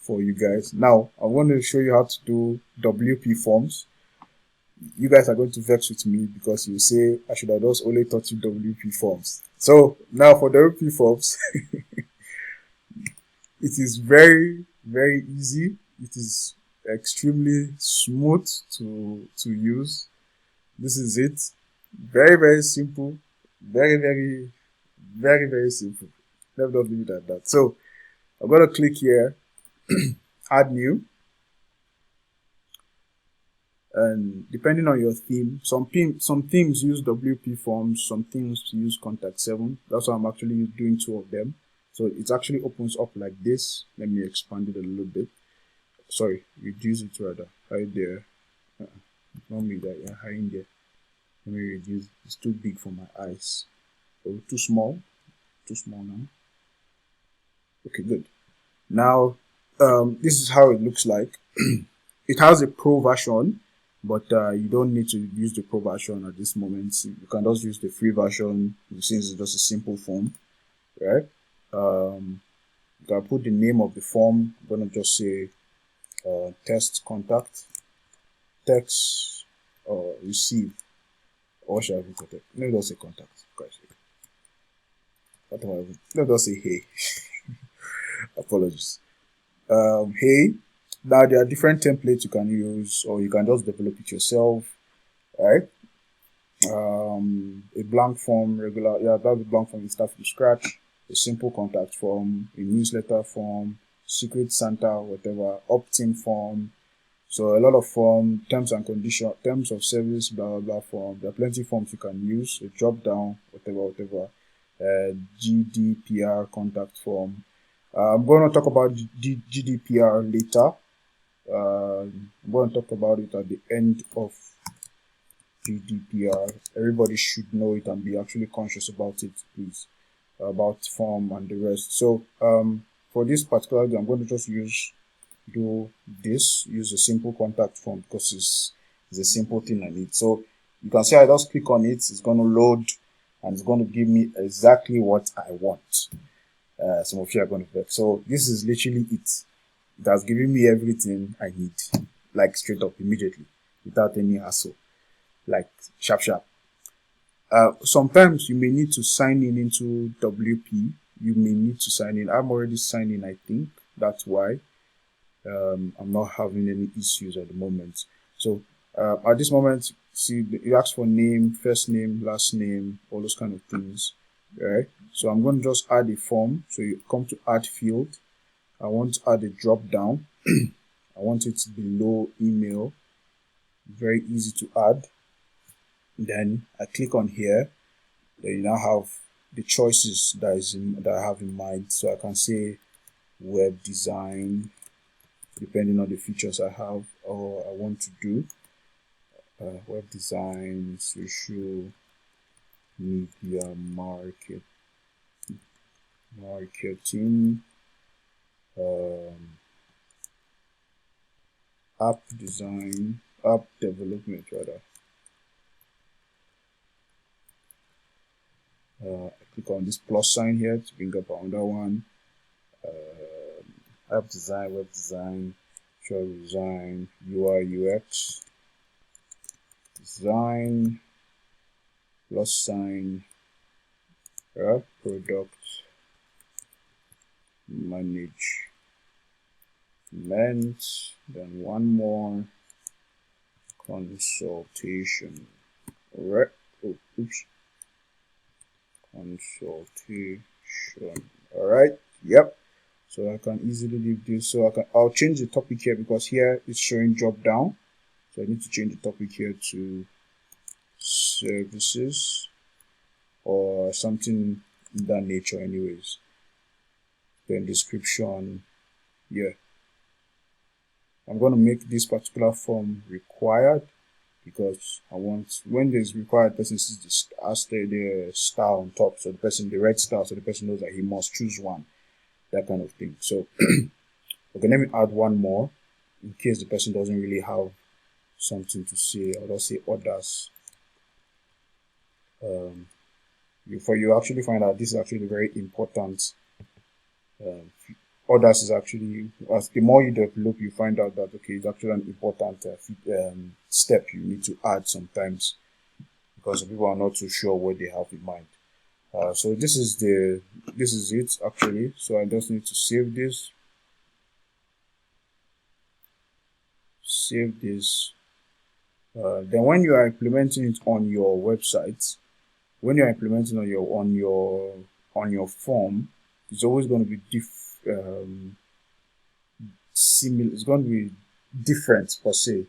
for you guys. Now, I want to show you how to do WP forms. You guys are going to vex with me because you say I should have just only taught you WP forms. So now for WP forms, it is very, very easy. It is extremely smooth to use. This is it. Very, very simple. Very, very, very, very simple. Let me not leave it at that. So I'm going to click here, add new. And depending on your theme, some themes use WP forms, some themes use contact 7. That's why I'm actually doing 2 of them. So it actually opens up like this. Let me expand it a little bit. Sorry, reduce it rather. Hide there. Not me that, yeah, hide there. Let me reduce. It's too big for my eyes. Oh, too small. Too small now. Okay, good. Now, this is how it looks like. It has a pro version, but you don't need to use the pro version at this moment. You can just use the free version since it's just a simple form, right? You can put the name of the form. I'm gonna just say test contact, text, or receive, or shall I put it? Let me just say contact. Let me just say hey. Apologies. Hey. Now there are different templates you can use, or you can just develop it yourself, right? A blank form, regular, yeah, that's a blank form. You start from scratch. A simple contact form, a newsletter form, secret Santa, whatever, opt-in form. So a lot of form, terms and conditions, terms of service, blah blah blah form. There are plenty of forms you can use. A drop down, whatever. GDPR contact form. I'm going to talk about GDPR later. I'm going to talk about it at the end of GDPR. Everybody should know it and be actually conscious about it, please, about form and the rest. So for this particular, I'm going to just use a simple contact form because it's a simple thing I need. So you can see I just click on it, it's going to load and it's going to give me exactly what I want. Some of you are going to bet. So this is literally it. It has given me everything I need, like straight up, immediately, without any hassle, like sharp. Sometimes you may need to sign in into WP. You may need to sign in. I'm already signed in, I think. That's why I'm not having any issues at the moment. So at this moment, see, you ask for name, first name, last name, all those kind of things, right? So I'm going to just add a form. So you come to add field. I want to add a drop down. I want it below email. Very easy to add. Then I click on here. Then you now have the choices that I have in mind. So I can say web design, depending on the features I have or I want to do. Web design, social media marketing, app design, app development rather. I click on this plus sign here to bring up another one. App design, web design, visual design, UI UX design, plus sign, product management, then one more, consultation. Alright, consultation. Alright, yep. So I can easily leave this. So I'll change the topic here because here it's showing drop down. So I need to change the topic here to services or something in that nature anyways. Then description, yeah. I'm going to make this particular form required because I want, when there's required, person sees the star on top. So the red star, so the person knows that he must choose one, that kind of thing. So, okay, let me add one more in case the person doesn't really have something to say. I'll just say others. You actually find out this is actually very important others is actually, as the more you develop, you find out that okay, it's actually an important step you need to add sometimes because people are not too sure what they have in mind. So this is it actually. So I just need to save this. Then when you are implementing it on your website, when you're implementing on your form, it's always going to be similar. It's going to be different per se,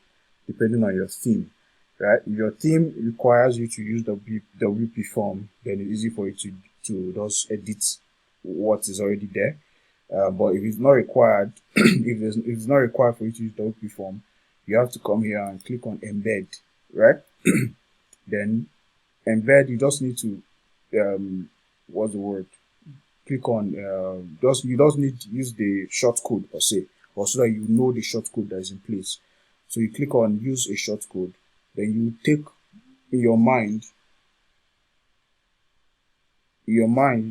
depending on your theme, right? If your theme requires you to use the WP form, then it's easy for you to just edit what is already there. But if it's not required, if it's not required for you to use WP form, you have to come here and click on embed, right? Then embed, you just need to what's the word? Click on you just need to use the short code per se, or so that you know the short code that is in place. So you click on use a short code, then you take in your mind,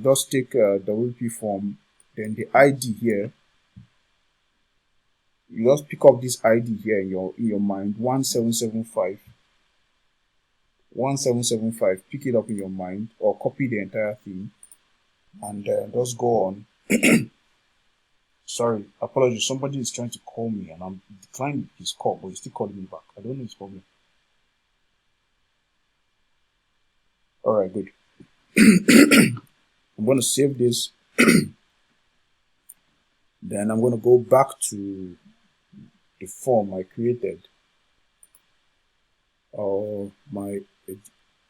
just take WP form, then the ID here. You just pick up this ID here in your mind, 1775. Pick it up in your mind, or copy the entire thing, and just go on. Sorry, apologies. Somebody is trying to call me, and I'm declining his call, but he's still calling me back. I don't know his problem. All right, good. I'm going to save this. Then I'm going to go back to the form I created, or my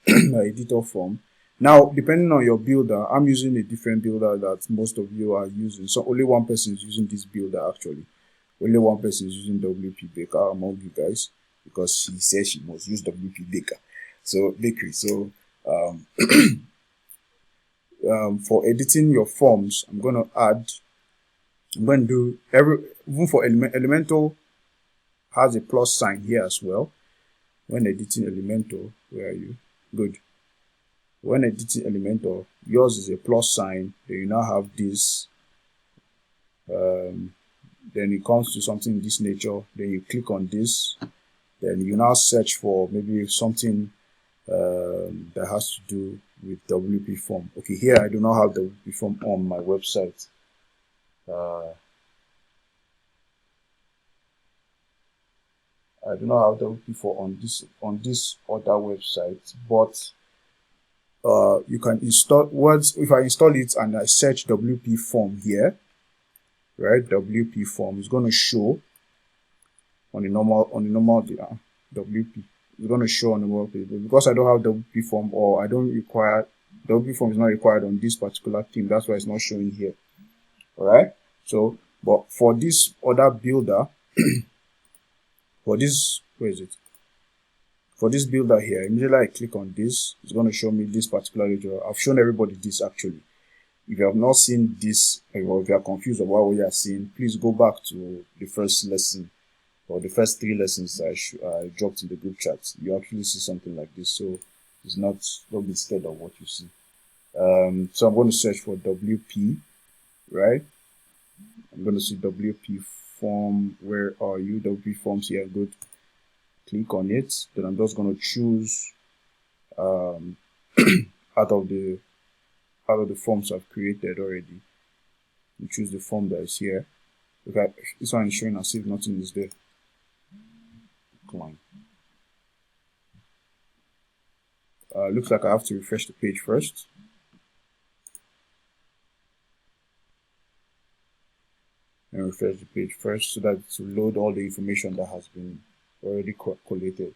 my editor form. Now, depending on your builder, I'm using a different builder that most of you are using. So only one person is using this builder actually. Only one person is using WP Baker among you guys, because she says she must use WP Baker. So bakery. So for editing your forms, I'm going to do even for Elementor has a plus sign here as well. When editing Elementor, where are you? Good. When editing Elementor, yours is a plus sign. Then you now have this. Then it comes to something in this nature. Then you click on this. Then you now search for maybe something that has to do with WP form. Okay, here I do not have WP form on my website. I do not have WP form on this other website, but you can install words. If I install it and I search WP form here, right? WP form is going to show on the normal WP. It's going to show on the normal page, but because I don't have WP form, or I don't require WP form is not required on this particular theme. That's why it's not showing here. All right. So, but for this other builder, for this, where is it? For this builder here, immediately I click on this, it's going to show me this particular region. I've shown everybody this actually. If you have not seen this, or if you are confused about what you are seeing, please go back to the first lesson, or the first 3 lessons I dropped in the group chat. You actually see something like this, so don't be scared of what you see. So I'm going to search for WP, right? I'm going to see WP form. Where are you? WP forms here. Good. Click on it. Then I'm just going to choose out of the forms I've created already. You choose the form that is here. Okay, this one is showing as if nothing is there. Come on. Looks like I have to refresh the page first. And refresh the page first so that to load all the information that has been already collated.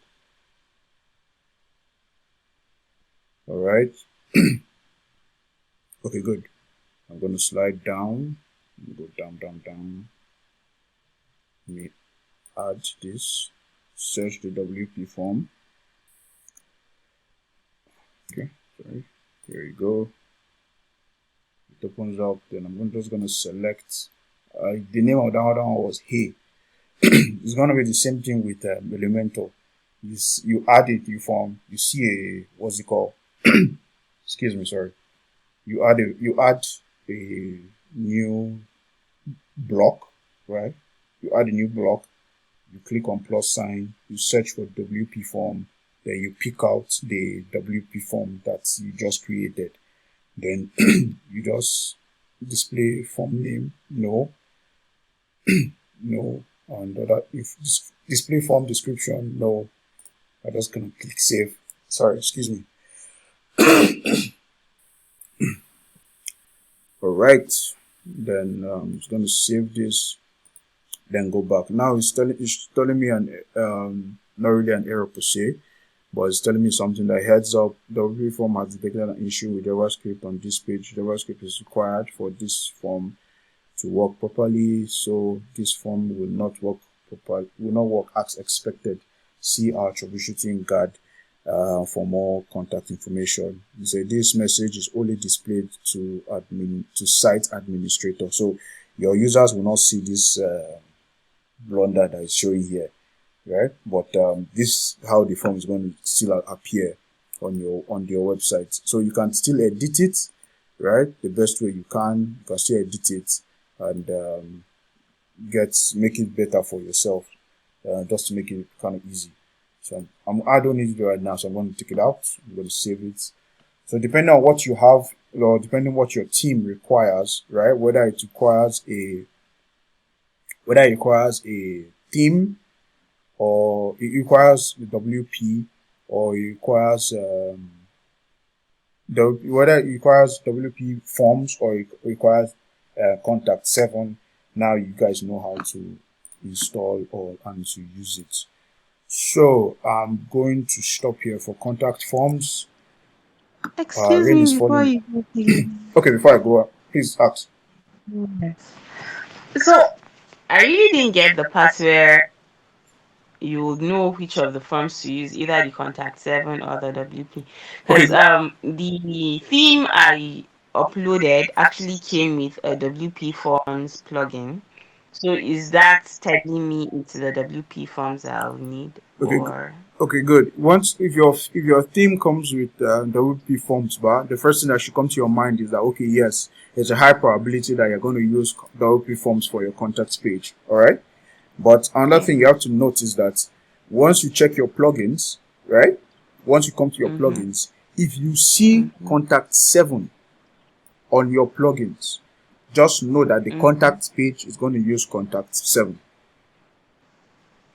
All right. Okay, good. I'm going to slide down. Go down. Let me add this. Search the WP form. Okay, sorry. There you go. It opens up. Then I'm just going to select. The name of the other one was Hey. It's going to be the same thing with Elementor. You add it, you see a, what's it called? Excuse me, sorry. You add a new block, right? You add a new block, you click on plus sign, you search for WP form, then you pick out the WP form that you just created. Then you just display form name, no, no, and that if display form description, no. I'm just gonna click save. Sorry, excuse me. All right, then I'm just gonna save this, then go back. Now it's telling me not really an error per se, but it's telling me something that heads up. The WP form has detected an issue with JavaScript on this page. JavaScript is required for this form to work properly, so this form will not work as expected. See our troubleshooting guide for more contact information. So this message is only displayed to site administrator. So your users will not see this blunder that is showing here, right? But this how the form is going to still appear on your website. So you can still edit it, right? The best way you can still edit it and make it better for yourself, just to make it kind of easy. So I don't need it right now, so I'm going to take it out. I'm going to save it. So depending on what you have, or depending on what your team requires, right? Whether it requires a theme, or it requires the WP, or it requires whether it requires WP forms or it requires contact 7. Now you guys know how to install and to use it. So I'm going to stop here for contact forms. Excuse Rain me is before falling. you go, please. Okay, before I go, please ask. Yes. So I really didn't get the part where you would know which of the forms to use, either the contact 7 or the WP. Okay, Because the theme I uploaded actually came with a WP forms plugin. So is that telling me it's the WP forms I'll need, okay, or okay, good. Once if your theme comes with WP forms bar, the first thing that should come to your mind is that okay, yes, there's a high probability that you're going to use WP forms for your contacts page. All right. But another yeah? thing you have to note is that once you check your plugins, right? Once you come to your Mm-hmm. plugins, if you see Mm-hmm. contact 7 on your plugins, just know that the Mm-hmm. contact page is going to use contact 7.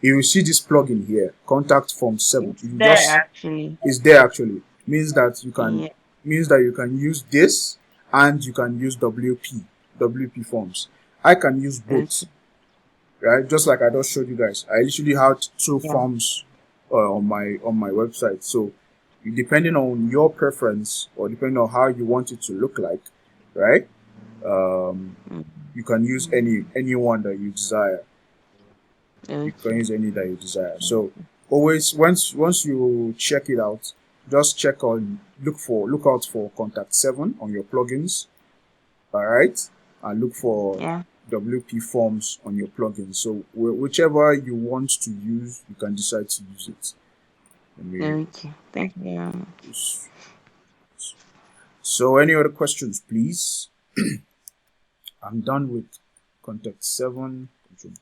You will see this plugin here, contact form 7. It's If you there just actually. is there actually means that Yeah. you can use this and you can use WP forms. I can use both, Okay. right? Just like I just showed you guys. I usually had 2 Yeah. forms on my website. So depending on your preference or depending on how you want it to look like, right? You can use any one that you desire. You can Okay. use any that you desire. So always once you check it out, just look out for contact 7 on your plugins, all right, and look for Yeah. WP forms on your plugin. So whichever you want to use, you can decide to use it. Let me. Okay. Thank you very much. So any other questions, please? I'm done with contact 7. Control B.